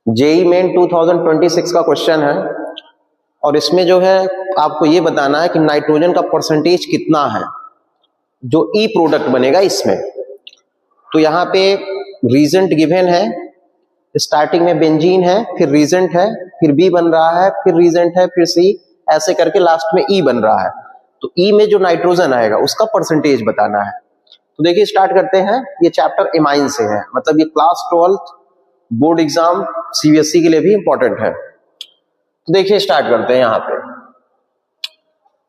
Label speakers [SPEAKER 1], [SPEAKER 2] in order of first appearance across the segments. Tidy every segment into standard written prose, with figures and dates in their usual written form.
[SPEAKER 1] JEE main 2026 का question है और इसमें जो है आपको ये बताना है कि नाइट्रोजन का परसेंटेज कितना है जो ई प्रोडक्ट बनेगा इसमें। तो यहाँ पे रीजेंट गिवन है, स्टार्टिंग में बेंजीन है, फिर रीजेंट है, फिर बी बन रहा है, फिर रीजेंट है, फिर सी, ऐसे करके लास्ट में ई बन रहा है। तो ई में जो नाइट्रोजन आएगा उसका परसेंटेज बताना है। तो देखिए स्टार्ट करते हैं। ये चैप्टर एमाइन से है, मतलब ये क्लास 12 बोर्ड एग्जाम सीबीएसई के लिए भी इंपॉर्टेंट है। तो देखिए स्टार्ट करते हैं।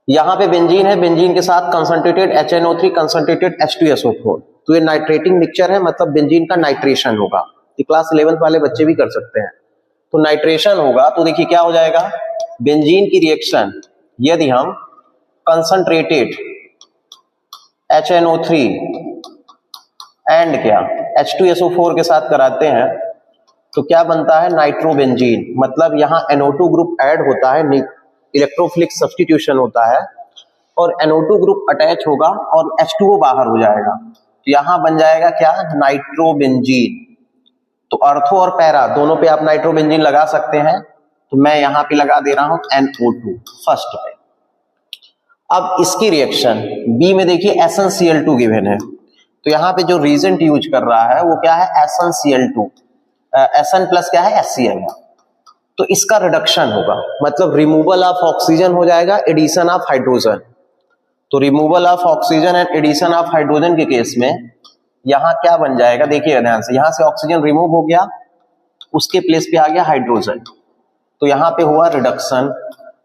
[SPEAKER 1] यहाँ पे बेंजीन है, बेंजीन के साथ कंसंट्रेटेड HNO3 कंसंट्रेटेड H2SO4। तो ये नाइट्रेटिंग मिक्सचर है, मतलब बेंजीन का नाइट्रेशन होगा। ये क्लास 11 वाले बच्चे भी कर सकते हैं। तो नाइट्रेशन होगा तो देखिए क्या हो जाएगा, बेंजीन की रिएक्शन यदि हम कंसंट्रेटेड HNO3 एंड क्या H2SO4 के साथ कराते हैं तो क्या बनता है, नाइट्रोबेंजीन। मतलब यहाँ NO2 ग्रुप ऐड होता है, इलेक्ट्रोफिलिक सब्स्टिट्यूशन होता है और NO2 ग्रुप अटैच होगा और H2O बाहर हो जाएगा। तो यहाँ बन जाएगा क्या, नाइट्रोबेंजीन। तो अर्थो और पैरा दोनों पे आप नाइट्रोबेंजीन लगा सकते हैं। तो मैं यहाँ पे लगा दे रहा हूं NO2 फर्स्ट पे। अब इसकी रिएक्शन बी में देखिए SnCl2 गिवन है। तो यहाँ पे जो रीजेंट यूज कर रहा है वो क्या है, SnCl2। Sn प्लस क्या है, HCl है। तो इसका रिडक्शन होगा, मतलब रिमूवल ऑफ ऑक्सीजन हो जाएगा, एडिशन ऑफ हाइड्रोजन। तो removal of oxygen and addition of hydrogen के केस में यहाँ क्या बन जाएगा, देखिए ध्यान से, यहाँ से ऑक्सीजन रिमूव हो गया, उसके प्लेस पे आ गया हाइड्रोजन। तो यहाँ पे हुआ रिडक्शन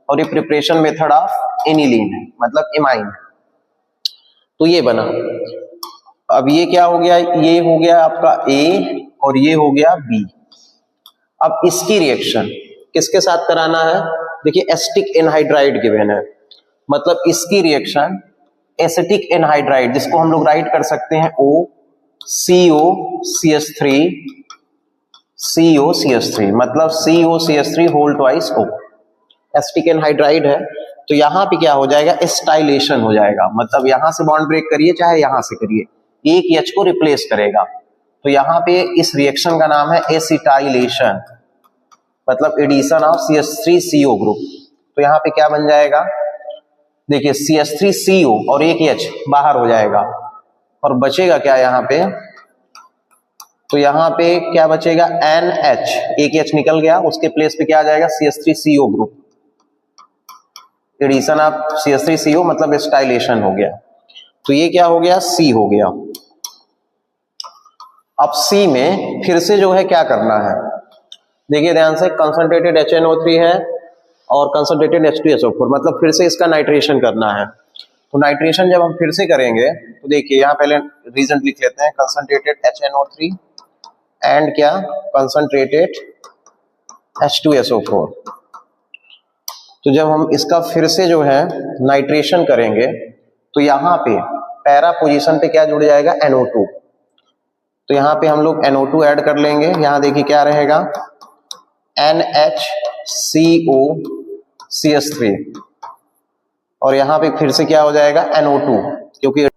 [SPEAKER 1] और ये प्रिपरेशन मेथड ऑफ एनिलीन है, मतलब एमाइन है। तो ये बना। अब ये क्या हो गया, ये हो गया आपका ए और ये हो गया बी। अब इसकी रिएक्शन किसके साथ कराना है, देखिए एसिटिक एनहाइड्राइड गिवन है, मतलब इसकी रिएक्शन एसिटिक एनहाइड्राइड, जिसको हम लोग राइट कर सकते हैं OCOCH3 COCH3, मतलब COCH3 whole twice O। Acetic anhydride है तो यहाँ पे क्या हो जाएगा, एस्टाइलेशन हो जाएगा। मतलब यहां से बॉन्ड ब्रेक करिए चाहे यहां से करिए, एक H को रिप्लेस करेगा। तो यहाँ पे इस रिएक्शन का नाम है एसिटाइलेशन, मतलब एडिशन ऑफ CH3CO ग्रुप। तो यहाँ पे क्या बन जाएगा, देखिए CH3CO और एक H बाहर हो जाएगा और बचेगा क्या यहाँ पे, तो यहाँ पे क्या बचेगा, NH, एक H निकल गया, उसके प्लेस पे क्या आ जाएगा, CH3CO group. Addition of CH3CO मतलब एस्टाइलेशन हो गया। तो ये क्या हो गया, C हो गया। अब C में फिर से जो है क्या करना है, देखिए ध्यान से, कंसंट्रेटेड HNO3 है और कंसंट्रेटेड H2SO4, मतलब फिर से इसका नाइट्रेशन करना है। तो नाइट्रेशन जब हम फिर से करेंगे तो देखिए यहाँ पहले रीजन लिख लेते हैं, कंसंट्रेटेड HNO3 एंड क्या, कंसंट्रेटेड H2SO4। तो जब हम इसका फिर से जो है नाइट्रेशन करेंगे तो यहाँ पे पैरा पोजीशन पे क्या जुड़ जाएगा, NO2। तो यहाँ पे हम लोग NO2 ऐड कर लेंगे। यहाँ देखिए क्या रहेगा, NHCOCH3 और यहाँ पे फिर से क्या हो जाएगा, NO2, क्योंकि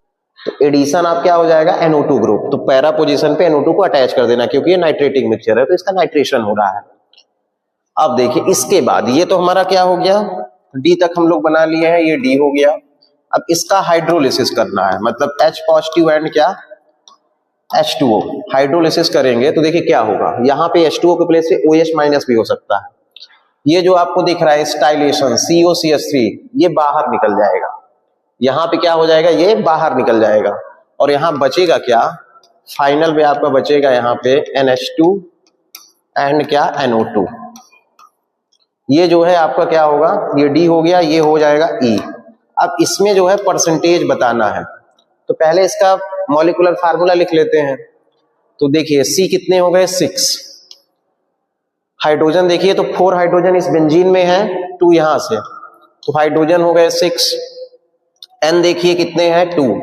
[SPEAKER 1] एडिशन आप क्या हो जाएगा, NO2 ग्रुप। तो पैरा पोजीशन पे NO2 को अटैच कर देना, क्योंकि ये नाइट्रेटिंग मिक्सचर है तो इसका नाइट्रेशन हो रहा है। अब देखिए इसके बाद ये तो हमारा क्या हो गया, D तक हम लोग बना लिए हैं, ये D हो गया। अब इसका हाइड्रोलिसिस करना है, मतलब H पॉजिटिव एंड क्या, H2O। हाइड्रोलिसिस करेंगे तो देखिए क्या होगा, यहाँ पे H2O के प्लेस पे OH माइनस भी हो सकता है। ये जो आपको दिख रहा है स्टाइलेशन COCH3, ये बाहर निकल जाएगा। यहाँ पे क्या हो जाएगा, ये बाहर निकल जाएगा और यहाँ बचेगा क्या, फाइनल में आपका बचेगा यहाँ पे NH2 एंड क्या, NO2। ये जो है आपका क्या होगा, ये D हो गया, ये हो जाएगा E। अब इसमें जो है परसेंटेज बताना है, तो पहले इसका मॉलिक्यूलर फार्मूला लिख लेते हैं। तो देखिए C कितने हो गए, 6। हाइड्रोजन देखिए तो 4 हाइड्रोजन इस बेंजीन में है, 2 यहां से, तो हाइड्रोजन हो गए 6। N देखिए कितने हैं, 2।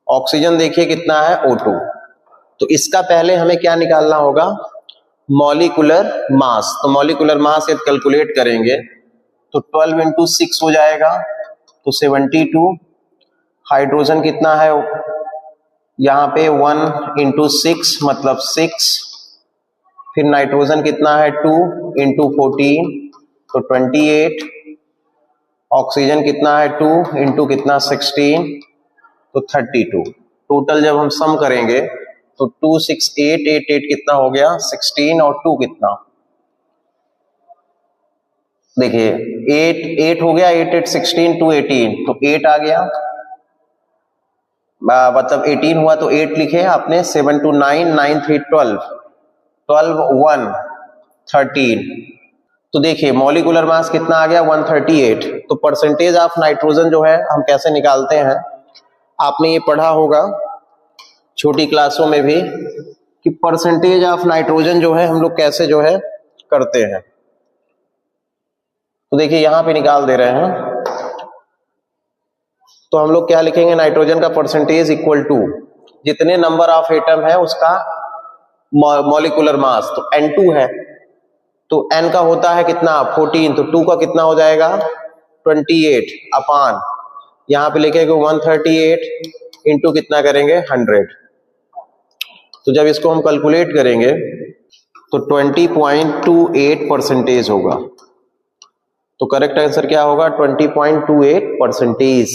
[SPEAKER 1] ऑक्सीजन देखिए कितना है, O2। तो इसका पहले हमें क्या निकालना होगा, मॉलिक्यूलर मास। तो मॉलिक्यूलर मास यदि कैलकुलेट करेंगे तो 12 इंटू 6 हो जाएगा, तो 72। हाइड्रोजन कितना है, यहाँ पे 1 इंटू 6 मतलब 6, फिर नाइट्रोजन कितना है 2 इंटू 14 तो 28, ऑक्सीजन कितना है 2 इंटू कितना 16 तो 32। टोटल जब हम सम करेंगे तो 26888 कितना हो गया 16 और 2 कितना, देखिए 8 हो गया, 8 8 16 2 18 तो 8 आ गया, मतलब 18 हुआ तो 8 लिखे आपने, 7 2 9 9 3 12 12 1 13। तो देखिए मॉलिक्यूलर मास कितना आ गया 138। तो परसेंटेज ऑफ नाइट्रोजन जो है हम कैसे निकालते हैं, आपने ये पढ़ा होगा छोटी क्लासों में भी कि परसेंटेज ऑफ नाइट्रोजन जो है हम लोग कैसे जो है करते हैं। तो देखिए यहां पे निकाल दे रहे हैं, तो हम लोग क्या लिखेंगे, नाइट्रोजन का परसेंटेज इक्वल टू जितने नंबर ऑफ एटम है उसका मॉलिक्यूलर मास, तो N2 है तो N का होता है कितना 14, तो 2 का कितना हो जाएगा 28 अपान, यहां पे लिखेंगे 138 इंटू कितना करेंगे 100। तो जब इसको हम कैलकुलेट करेंगे तो 20.28 परसेंटेज होगा। तो करेक्ट आंसर क्या होगा 20.28 परसेंटेज।